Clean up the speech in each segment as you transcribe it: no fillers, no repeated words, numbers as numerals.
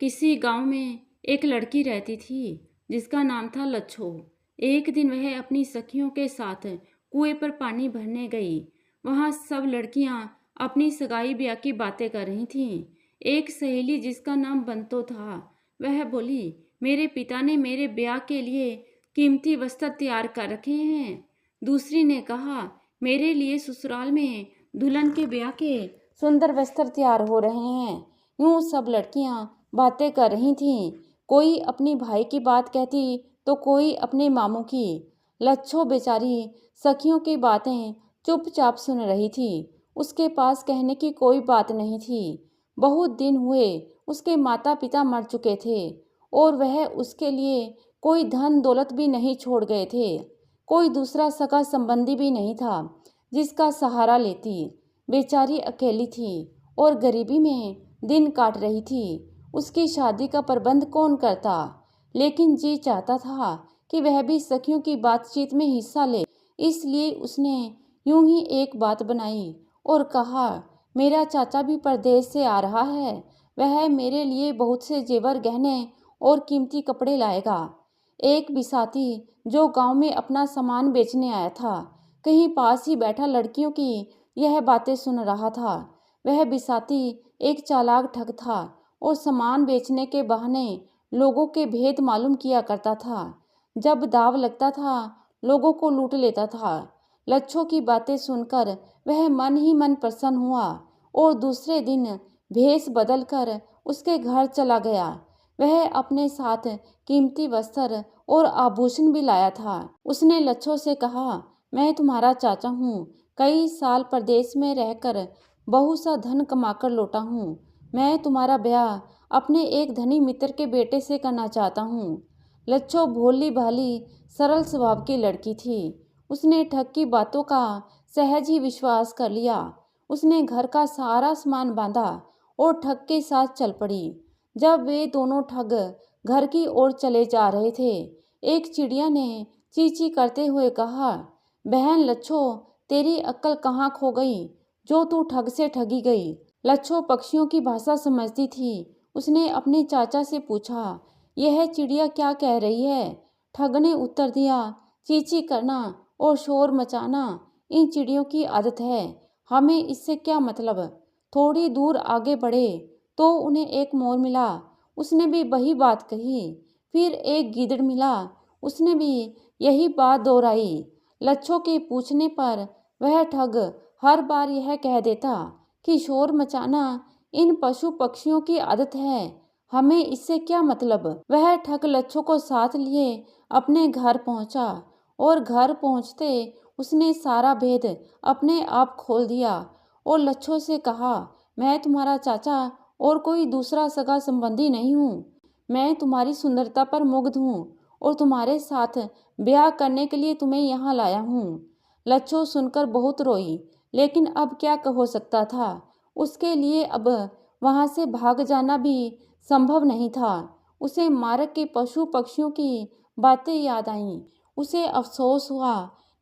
किसी गांव में एक लड़की रहती थी जिसका नाम था लच्छो। एक दिन वह अपनी सखियों के साथ कुएं पर पानी भरने गई। वहां सब लड़कियां अपनी सगाई ब्याह की बातें कर रही थीं। एक सहेली जिसका नाम बंतो था, वह बोली, मेरे पिता ने मेरे ब्याह के लिए कीमती वस्त्र तैयार कर रखे हैं। दूसरी ने कहा, मेरे लिए ससुराल में दुल्हन के ब्याह के सुंदर वस्त्र तैयार हो रहे हैं। यूं सब लड़कियां बातें कर रही थीं। कोई अपनी भाई की बात कहती तो कोई अपने मामू की। लच्छो बेचारी सखियों की बातें चुपचाप सुन रही थी। उसके पास कहने की कोई बात नहीं थी। बहुत दिन हुए उसके माता पिता मर चुके थे और वह उसके लिए कोई धन दौलत भी नहीं छोड़ गए थे। कोई दूसरा सगा संबंधी भी नहीं था जिसका सहारा लेती। बेचारी अकेली थी और गरीबी में दिन काट रही थी। उसकी शादी का प्रबंध कौन करता? लेकिन जी चाहता था कि वह भी सखियों की बातचीत में हिस्सा ले। इसलिए उसने यूं ही एक बात बनाई और कहा, मेरा चाचा भी परदेश से आ रहा है। वह मेरे लिए बहुत से जेवर गहने और कीमती कपड़े लाएगा। एक बिसाती जो गांव में अपना सामान बेचने आया था, कहीं पास ही बैठा लड़कियों की यह बातें सुन रहा था। वह बिसाती एक चालाक ठग था और सामान बेचने के बहाने लोगों के भेद मालूम किया करता था। जब दाव लगता था लोगों को लूट लेता था। लच्छो की बातें सुनकर वह मन ही मन प्रसन्न हुआ और दूसरे दिन भेष बदलकर उसके घर चला गया। वह अपने साथ कीमती वस्त्र और आभूषण भी लाया था। उसने लच्छो से कहा, मैं तुम्हारा चाचा हूँ। कई साल परदेश में रहकर बहुत सा धन कमाकर लौटा हूँ। मैं तुम्हारा ब्याह अपने एक धनी मित्र के बेटे से करना चाहता हूँ। लच्छो भोली भाली सरल स्वभाव की लड़की थी। उसने ठग की बातों का सहज ही विश्वास कर लिया। उसने घर का सारा सामान बांधा और ठग के साथ चल पड़ी। जब वे दोनों ठग घर की ओर चले जा रहे थे, एक चिड़िया ने चींची करते हुए कहा, बहन लच्छो, तेरी अक्ल कहाँ खो गई जो तू ठग से ठगी गई? लच्छो पक्षियों की भाषा समझती थी। उसने अपने चाचा से पूछा, यह चिड़िया क्या कह रही है? ठग ने उत्तर दिया, चींची करना और शोर मचाना इन चिड़ियों की आदत है। हमें इससे क्या मतलब? थोड़ी दूर आगे बढ़े तो उन्हें एक मोर मिला। उसने भी वही बात कही। फिर एक गीदड़ मिला। उसने भी यही बात दोहराई। लच्छो के पूछने पर वह ठग हर बार यह कह देता कि शोर मचाना इन पशु पक्षियों की आदत है। हमें इससे क्या मतलब? वह ठग लच्छो को साथ लिए अपने घर पहुंचा और घर पहुंचते उसने सारा भेद अपने आप खोल दिया और लच्छो से कहा, मैं तुम्हारा चाचा और कोई दूसरा सगा संबंधी नहीं हूँ। मैं तुम्हारी सुंदरता पर मुग्ध हूँ और तुम्हारे साथ ब्याह करने के लिए तुम्हें यहाँ लाया हूँ। लच्छो सुनकर बहुत रोई, लेकिन अब क्या हो सकता था? उसके लिए अब वहाँ से भाग जाना भी संभव नहीं था। उसे मार्ग के पशु पक्षियों की बातें याद आईं। उसे अफसोस हुआ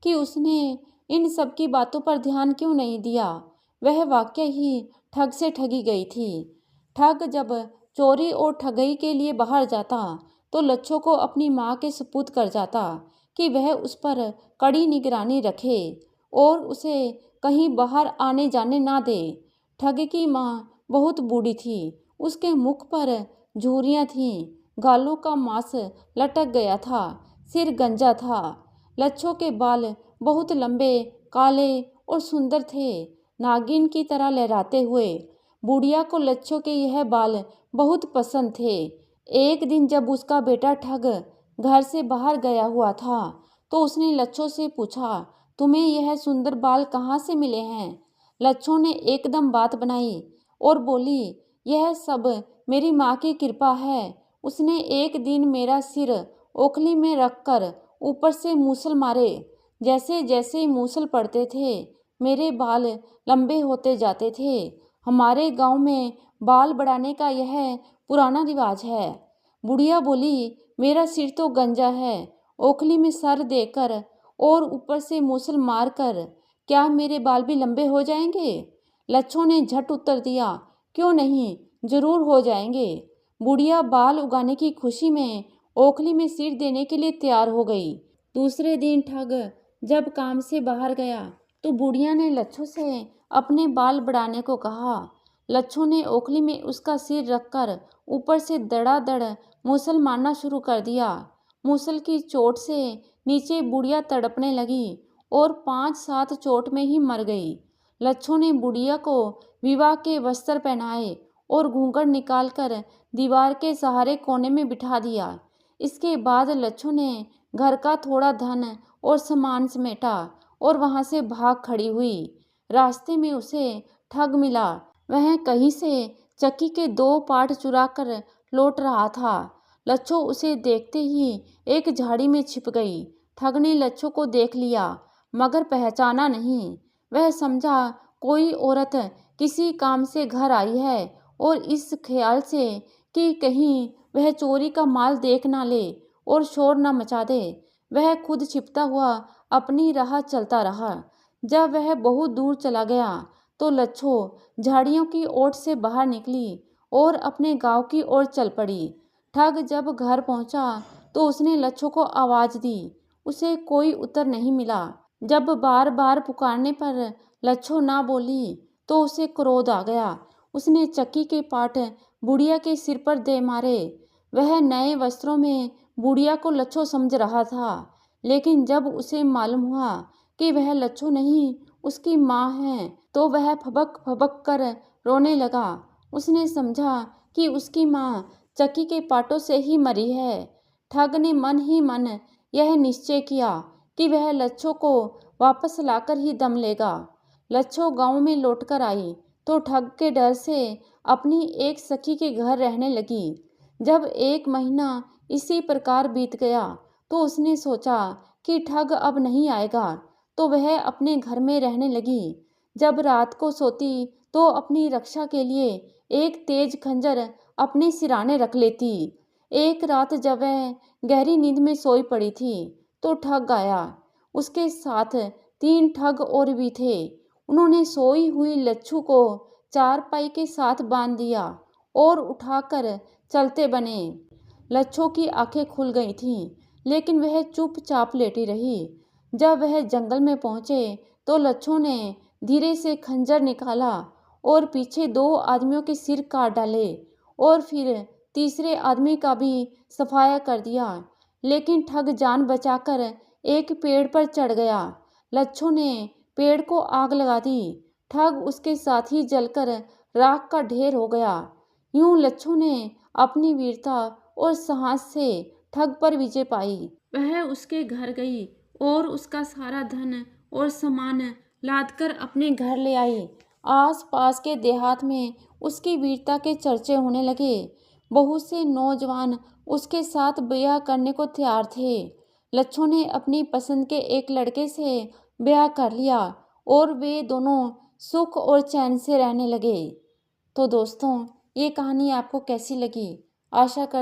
कि उसने इन सब की बातों पर ध्यान क्यों नहीं दिया। वह वाकई ही ठग से ठगी गई थी। ठग जब चोरी और ठगी के लिए बाहर जाता तो लच्छो को अपनी माँ के सुपुर्द कर जाता कि वह उस पर कड़ी निगरानी रखे और उसे कहीं बाहर आने जाने ना दे। ठग की माँ बहुत बूढ़ी थी। उसके मुख पर झुर्रियाँ थीं, गालों का मांस लटक गया था, सिर गंजा था। लच्छो के बाल बहुत लंबे, काले और सुंदर थे, नागिन की तरह लहराते हुए। बुढ़िया को लच्छो के यह बाल बहुत पसंद थे। एक दिन जब उसका बेटा ठग घर से बाहर गया हुआ था तो उसने लच्छो से पूछा, तुम्हें यह सुंदर बाल कहाँ से मिले हैं? लच्छो ने एकदम बात बनाई और बोली, यह सब मेरी माँ की कृपा है। उसने एक दिन मेरा सिर ओखली में रखकर ऊपर से मूसल मारे। जैसे जैसे मूसल पड़ते थे मेरे बाल लंबे होते जाते थे। हमारे गांव में बाल बढ़ाने का यह पुराना रिवाज है। बुढ़िया बोली, मेरा सिर तो गंजा है, ओखली में सर देकर और ऊपर से मूसल मारकर क्या मेरे बाल भी लंबे हो जाएंगे? लच्छो ने झट उत्तर दिया, क्यों नहीं, जरूर हो जाएंगे। बुढ़िया बाल उगाने की खुशी में ओखली में सिर देने के लिए तैयार हो गई। दूसरे दिन ठग जब काम से बाहर गया तो बुढ़िया ने लच्छू से अपने बाल बढ़ाने को कहा। लच्छू ने ओखली में उसका सिर रखकर ऊपर से धड़ाधड़ मूसल मारना शुरू कर दिया। मूसल की चोट से नीचे बुढ़िया तड़पने लगी और 5-7 चोट में ही मर गई। लच्छू ने बुढ़िया को विवाह के वस्त्र पहनाए और घूंघट निकालकर दीवार के सहारे कोने में बिठा दिया। इसके बाद लच्छू ने घर का थोड़ा धन और सामान समेटा और वहां से भाग खड़ी हुई। रास्ते में उसे ठग मिला। वह कहीं से चक्की के 2 पाट चुरा कर लौट रहा था। लच्छू उसे देखते ही एक झाड़ी में छिप गई। ठग ने लच्छू को देख लिया मगर पहचाना नहीं। वह समझा कोई औरत किसी काम से घर आई है और इस ख्याल से कि कहीं वह चोरी का माल देख ना ले और शोर न मचा दे, वह खुद छिपता हुआ अपनी राह चलता रहा। जब वह बहुत दूर चला गया तो लच्छू झाड़ियों की ओट से बाहर निकली और अपने गांव की ओर चल पड़ी। ठग जब घर पहुंचा तो उसने लच्छू को आवाज दी। उसे कोई उत्तर नहीं मिला। जब बार बार पुकारने पर लच्छू ना बोली तो उसे क्रोध आ गया। उसने चक्की के पाट बुढ़िया के सिर पर दे मारे। वह नए वस्त्रों में बुढ़िया को लच्छू समझ रहा था, लेकिन जब उसे मालूम हुआ कि वह लच्छू नहीं उसकी माँ है तो वह फबक फबक कर रोने लगा। उसने समझा कि उसकी माँ चक्की के पाटों से ही मरी है। ठग ने मन ही मन यह निश्चय किया कि वह लच्छू को वापस लाकर ही दम लेगा। लच्छू गांव में लौटकर आई तो ठग के डर से अपनी एक सखी के घर रहने लगी। जब 1 महीना इसी प्रकार बीत गया तो उसने सोचा कि ठग अब नहीं आएगा तो वह अपने घर में रहने लगी। जब रात को सोती तो अपनी रक्षा के लिए एक तेज खंजर अपने सिराने रख लेती। एक रात जब वह गहरी नींद में सोई पड़ी थी तो ठग आया। उसके साथ 3 ठग और भी थे। उन्होंने सोई हुई लच्छू को चारपाई के साथ बांध दिया और उठाकर चलते बने। लच्छू की आंखें खुल गई थीं, लेकिन वह चुपचाप लेटी रही। जब वह जंगल में पहुंचे तो लच्छू ने धीरे से खंजर निकाला और पीछे 2 आदमियों के सिर काट डाले और फिर तीसरे आदमी का भी सफाया कर दिया। लेकिन ठग जान बचाकर एक पेड़ पर चढ़ गया। लच्छू ने पेड़ को आग लगा दी। ठग उसके साथ ही जलकर राख का ढेर हो गया। यूं लच्छू ने अपनी वीरता और साहस से ठग पर विजय पाई। वह उसके घर गई और उसका सारा धन और सामान लादकर अपने घर ले आई। आस पास के देहात में उसकी वीरता के चर्चे होने लगे। बहुत से नौजवान उसके साथ ब्याह करने को तैयार थे। लच्छू ने अपनी पसंद के एक लड़के से ब्याह कर लिया और वे दोनों सुख और चैन से रहने लगे। तो दोस्तों, ये कहानी आपको कैसी लगी? आशा कर